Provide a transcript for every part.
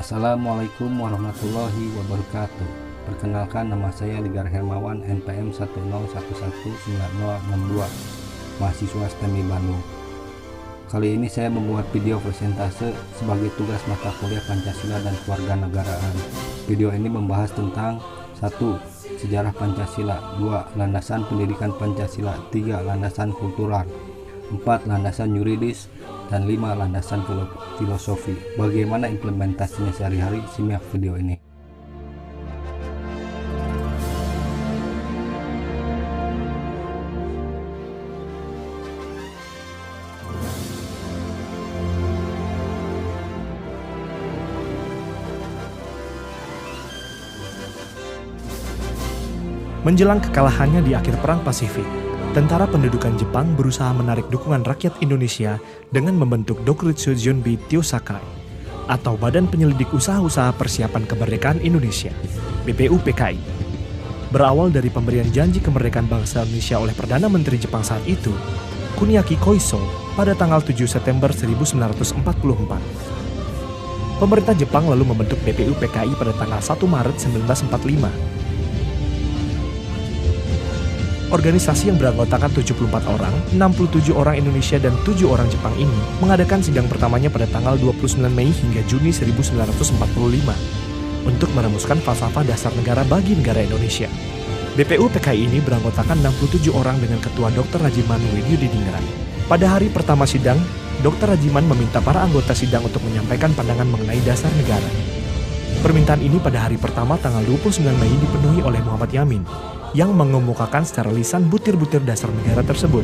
Assalamualaikum warahmatullahi wabarakatuh. Perkenalkan, nama saya Ligar Hermawan, NPM 101119062, mahasiswa STEM Bandung. Kali ini saya membuat video presentase sebagai tugas mata kuliah Pancasila dan Kewarganegaraan. Video ini membahas tentang 1. Sejarah Pancasila, 2. Landasan pendidikan Pancasila, 3. Landasan kultural, 4. Landasan yuridis, dan 5. Landasan filosofi. Bagaimana implementasinya sehari-hari? Simak video ini. Menjelang kekalahannya di akhir Perang Pasifik, tentara pendudukan Jepang berusaha menarik dukungan rakyat Indonesia dengan membentuk Dokuritsu Junbi Tyosakai, atau Badan Penyelidik Usaha-Usaha Persiapan Kemerdekaan Indonesia, BPUPKI. Berawal dari pemberian janji kemerdekaan bangsa Indonesia oleh Perdana Menteri Jepang saat itu, Kuniaki Koiso, pada tanggal 7 September 1944. Pemerintah Jepang lalu membentuk BPUPKI pada tanggal 1 Maret 1945. Organisasi yang beranggotakan 74 orang, 67 orang Indonesia dan 7 orang Jepang ini mengadakan sidang pertamanya pada tanggal 29 Mei hingga Juni 1945 untuk merumuskan falsafah dasar negara bagi negara Indonesia. BPUPKI ini beranggotakan 67 orang dengan Ketua Dr. Rajiman Widyudiningrat. Pada hari pertama sidang, Dr. Rajiman meminta para anggota sidang untuk menyampaikan pandangan mengenai dasar negara. Permintaan ini pada hari pertama tanggal 29 Mei dipenuhi oleh Muhammad Yamin, yang mengemukakan secara lisan butir-butir dasar negara tersebut.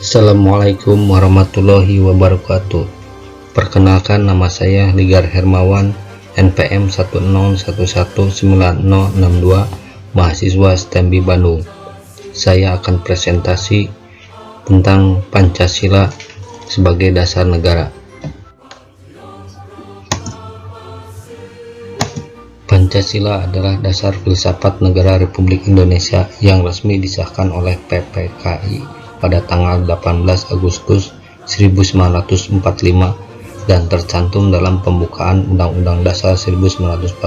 Assalamualaikum warahmatullahi wabarakatuh. Perkenalkan, nama saya Ligar Hermawan, NPM 101119062, mahasiswa STEM Bandung. Saya akan presentasi tentang Pancasila sebagai dasar negara. Pancasila adalah dasar filsafat negara Republik Indonesia yang resmi disahkan oleh PPKI pada tanggal 18 Agustus 1945 dan tercantum dalam pembukaan Undang-Undang Dasar 1945,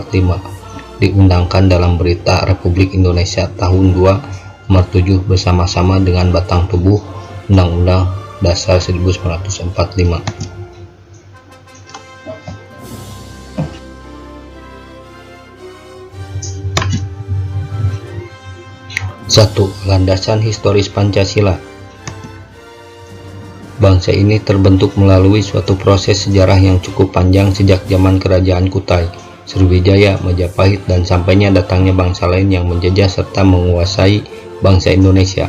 diundangkan dalam Berita Republik Indonesia tahun 2 nomor 7 bersama-sama dengan batang tubuh Undang-Undang Dasar 1945. 1. Landasan historis Pancasila. Bangsa ini terbentuk melalui suatu proses sejarah yang cukup panjang sejak zaman Kerajaan Kutai, Sriwijaya, Majapahit, dan sampainya datangnya bangsa lain yang menjajah serta menguasai bangsa Indonesia.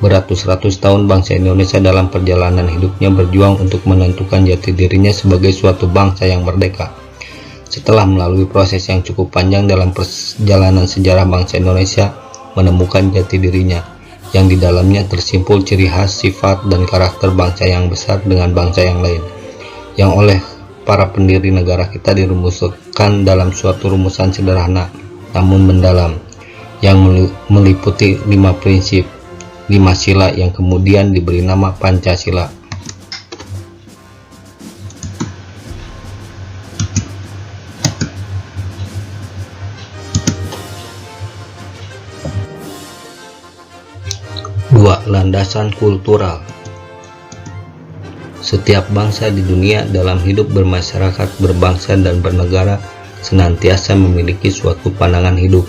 Beratus-ratus tahun bangsa Indonesia dalam perjalanan hidupnya berjuang untuk menentukan jati dirinya sebagai suatu bangsa yang merdeka. Setelah melalui proses yang cukup panjang dalam perjalanan sejarah, bangsa Indonesia menemukan jati dirinya, yang di dalamnya tersimpul ciri khas, sifat, dan karakter bangsa yang besar dengan bangsa yang lain, yang oleh para pendiri negara kita dirumuskan dalam suatu rumusan sederhana namun mendalam, yang meliputi 5 prinsip, 5 sila yang kemudian diberi nama Pancasila. Landasan kultural. Setiap bangsa di dunia dalam hidup bermasyarakat, berbangsa, dan bernegara senantiasa memiliki suatu pandangan hidup,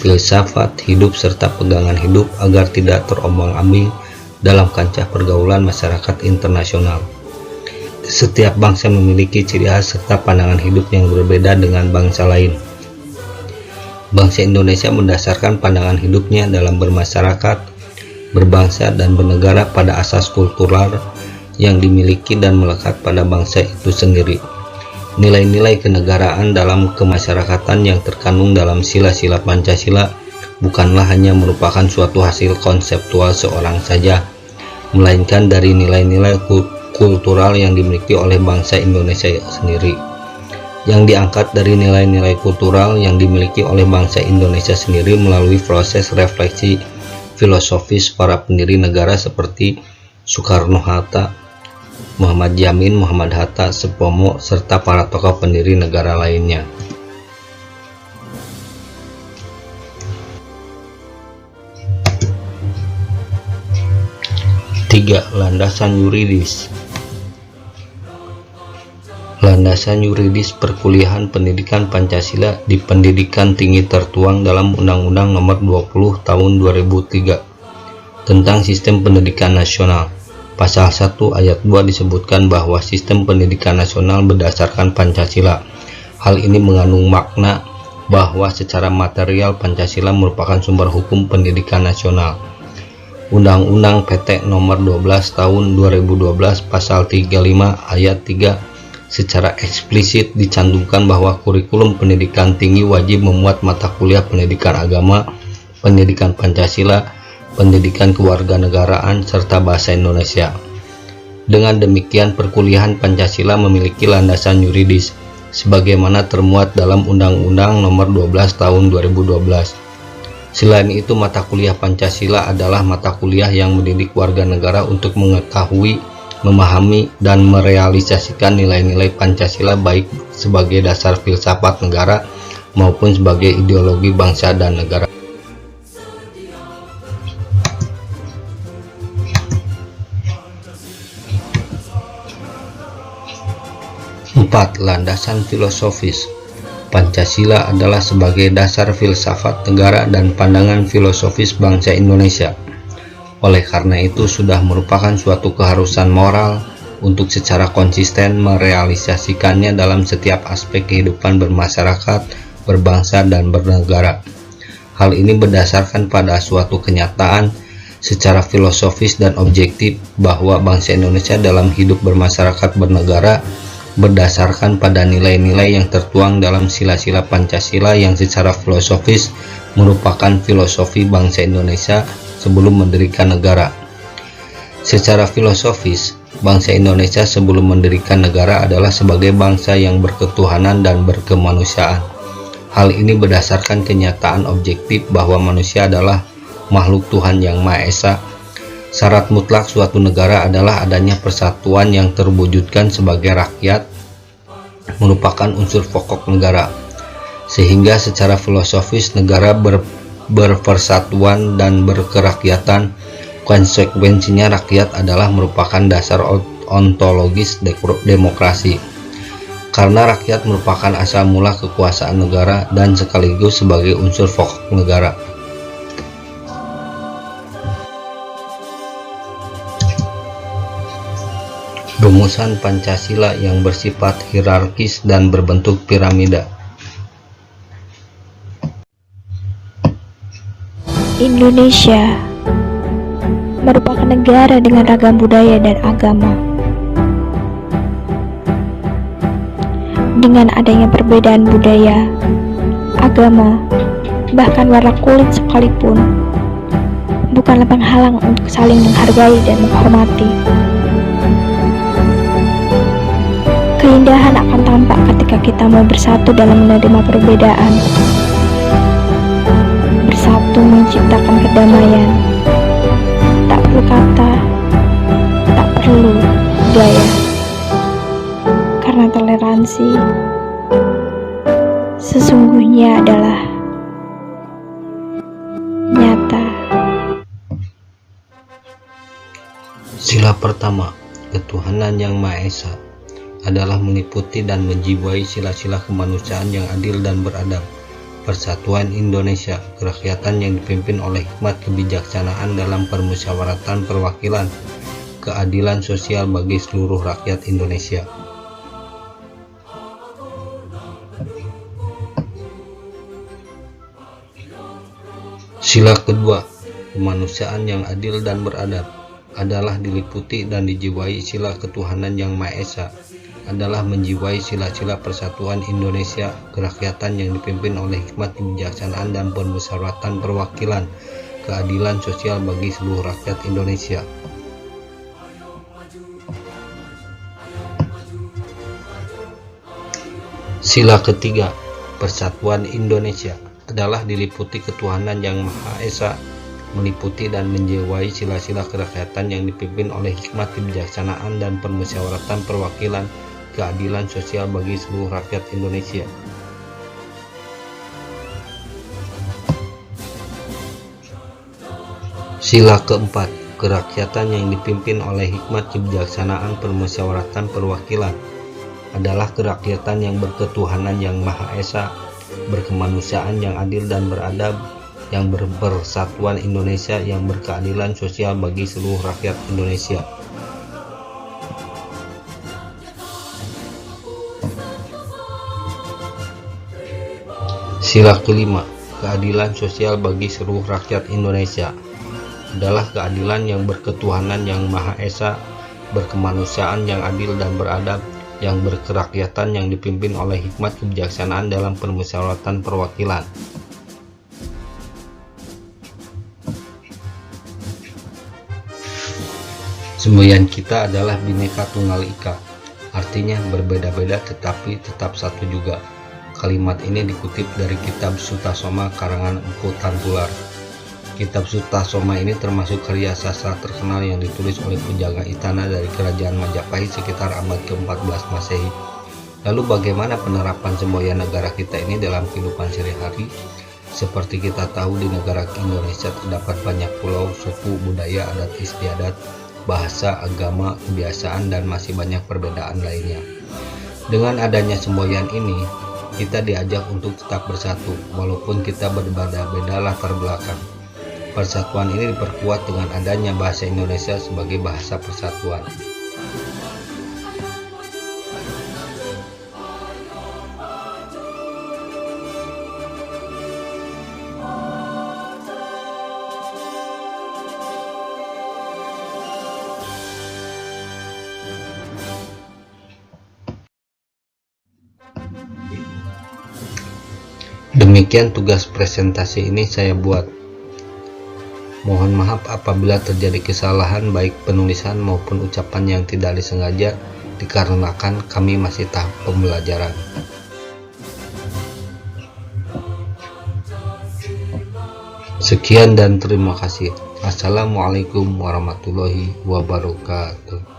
filsafat hidup, serta pegangan hidup agar tidak terombang-ambing dalam kancah pergaulan masyarakat internasional. Setiap bangsa memiliki ciri khas serta pandangan hidup yang berbeda dengan bangsa lain. Bangsa Indonesia mendasarkan pandangan hidupnya dalam bermasyarakat, berbangsa, dan bernegara pada asas kultural yang dimiliki dan melekat pada bangsa itu sendiri. Nilai-nilai kenegaraan dalam kemasyarakatan yang terkandung dalam sila-sila Pancasila bukanlah hanya merupakan suatu hasil konseptual seorang saja, melainkan dari nilai-nilai kultural yang dimiliki oleh bangsa Indonesia sendiri. Yang diangkat dari nilai-nilai kultural yang dimiliki oleh bangsa Indonesia sendiri melalui proses refleksi filosofis para pendiri negara seperti Soekarno-Hatta, Muhammad Yamin, Muhammad Hatta, Supomo, serta para tokoh pendiri negara lainnya. Tiga, landasan yuridis. Landasan yuridis perkuliahan pendidikan Pancasila di pendidikan tinggi tertuang dalam Undang-Undang Nomor 20 Tahun 2003 tentang Sistem Pendidikan Nasional. Pasal 1 ayat 2 disebutkan bahwa sistem pendidikan nasional berdasarkan Pancasila. Hal ini mengandung makna bahwa secara material Pancasila merupakan sumber hukum pendidikan nasional. Undang-Undang PT Nomor 12 Tahun 2012 Pasal 35 ayat 3 secara eksplisit dicantumkan bahwa kurikulum pendidikan tinggi wajib memuat mata kuliah pendidikan agama, pendidikan Pancasila, pendidikan kewarganegaraan, serta bahasa Indonesia. Dengan demikian, perkuliahan Pancasila memiliki landasan yuridis, sebagaimana termuat dalam Undang-Undang Nomor 12 Tahun 2012. Selain itu, mata kuliah Pancasila adalah mata kuliah yang mendidik warga negara untuk mengetahui, memahami, dan merealisasikan nilai-nilai Pancasila baik sebagai dasar filsafat negara maupun sebagai ideologi bangsa dan negara. 4. Landasan filosofis. Pancasila adalah sebagai dasar filsafat negara dan pandangan filosofis bangsa Indonesia. Oleh karena itu, sudah merupakan suatu keharusan moral untuk secara konsisten merealisasikannya dalam setiap aspek kehidupan bermasyarakat, berbangsa, dan bernegara. Hal ini berdasarkan pada suatu kenyataan secara filosofis dan objektif bahwa bangsa Indonesia dalam hidup bermasyarakat bernegara berdasarkan pada nilai-nilai yang tertuang dalam sila-sila Pancasila yang secara filosofis merupakan filosofi bangsa Indonesia sebelum mendirikan negara. Secara filosofis, bangsa Indonesia sebelum mendirikan negara adalah sebagai bangsa yang berketuhanan dan berkemanusiaan. Hal ini berdasarkan kenyataan objektif bahwa manusia adalah makhluk Tuhan yang Maha Esa. Syarat mutlak suatu negara adalah adanya persatuan yang terwujudkan sebagai rakyat, merupakan unsur pokok negara. Sehingga secara filosofis negara berpersatuan dan berkerakyatan, konsekuensinya rakyat adalah merupakan dasar ontologis demokrasi. Karena rakyat merupakan asal mula kekuasaan negara dan sekaligus sebagai unsur pokok negara. Rumusan Pancasila yang bersifat hierarkis dan berbentuk piramida. Indonesia merupakan negara dengan ragam budaya dan agama. Dengan adanya perbedaan budaya, agama, bahkan warna kulit sekalipun, bukanlah penghalang untuk saling menghargai dan menghormati. Keindahan akan tampak ketika kita mau bersatu dalam menerima perbedaan, bersatu menciptakan kedamaian. Tak perlu kata, tak perlu gaya, karena toleransi sesungguhnya adalah nyata. Sila pertama, ketuhanan yang Maha Esa, adalah meliputi dan menjiwai sila-sila kemanusiaan yang adil dan beradab. Persatuan Indonesia, kerakyatan yang dipimpin oleh hikmat kebijaksanaan dalam permusyawaratan perwakilan, keadilan sosial bagi seluruh rakyat Indonesia. Sila kedua, kemanusiaan yang adil dan beradab, adalah diliputi dan dijiwai sila ketuhanan yang Maha Esa, adalah menjiwai sila-sila persatuan Indonesia, kerakyatan yang dipimpin oleh hikmat kebijaksanaan dan permusyawaratan perwakilan, keadilan sosial bagi seluruh rakyat Indonesia. Sila ketiga, persatuan Indonesia, adalah diliputi ketuhanan yang Maha Esa, meliputi dan menjiwai sila-sila kerakyatan yang dipimpin oleh hikmat kebijaksanaan dan permusyawaratan perwakilan keadilan sosial bagi seluruh rakyat Indonesia. Sila keempat, kerakyatan yang dipimpin oleh hikmat kebijaksanaan permusyawaratan perwakilan adalah kerakyatan yang berketuhanan yang Maha Esa, berkemanusiaan yang adil dan beradab, yang berpersatuan Indonesia, yang berkeadilan sosial bagi seluruh rakyat Indonesia. Sila kelima, keadilan sosial bagi seluruh rakyat Indonesia adalah keadilan yang berketuhanan yang Maha Esa, berkemanusiaan yang adil dan beradab, yang berkerakyatan yang dipimpin oleh hikmat kebijaksanaan dalam permusyawaratan perwakilan. Semboyan kita adalah Bhinneka Tunggal Ika, artinya berbeda-beda tetapi tetap satu juga. Kalimat ini dikutip dari kitab Sutasoma karangan Empu Tantular. Kitab Sutasoma ini termasuk karya sastra terkenal yang ditulis oleh penjaga istana dari kerajaan Majapahit sekitar abad ke-14 Masehi. Lalu bagaimana penerapan semboyan negara kita ini dalam kehidupan sehari-hari? Seperti kita tahu, di negara Indonesia terdapat banyak pulau, suku, budaya, adat istiadat, bahasa, agama, kebiasaan, dan masih banyak perbedaan lainnya. Dengan adanya semboyan ini, kita diajak untuk tetap bersatu, walaupun kita berbeda-beda latar belakang. Persatuan ini diperkuat dengan adanya bahasa Indonesia sebagai bahasa persatuan. Demikian tugas presentasi ini saya buat. Mohon maaf apabila terjadi kesalahan baik penulisan maupun ucapan yang tidak disengaja, dikarenakan kami masih tahap pembelajaran. Sekian dan terima kasih. Assalamualaikum warahmatullahi wabarakatuh.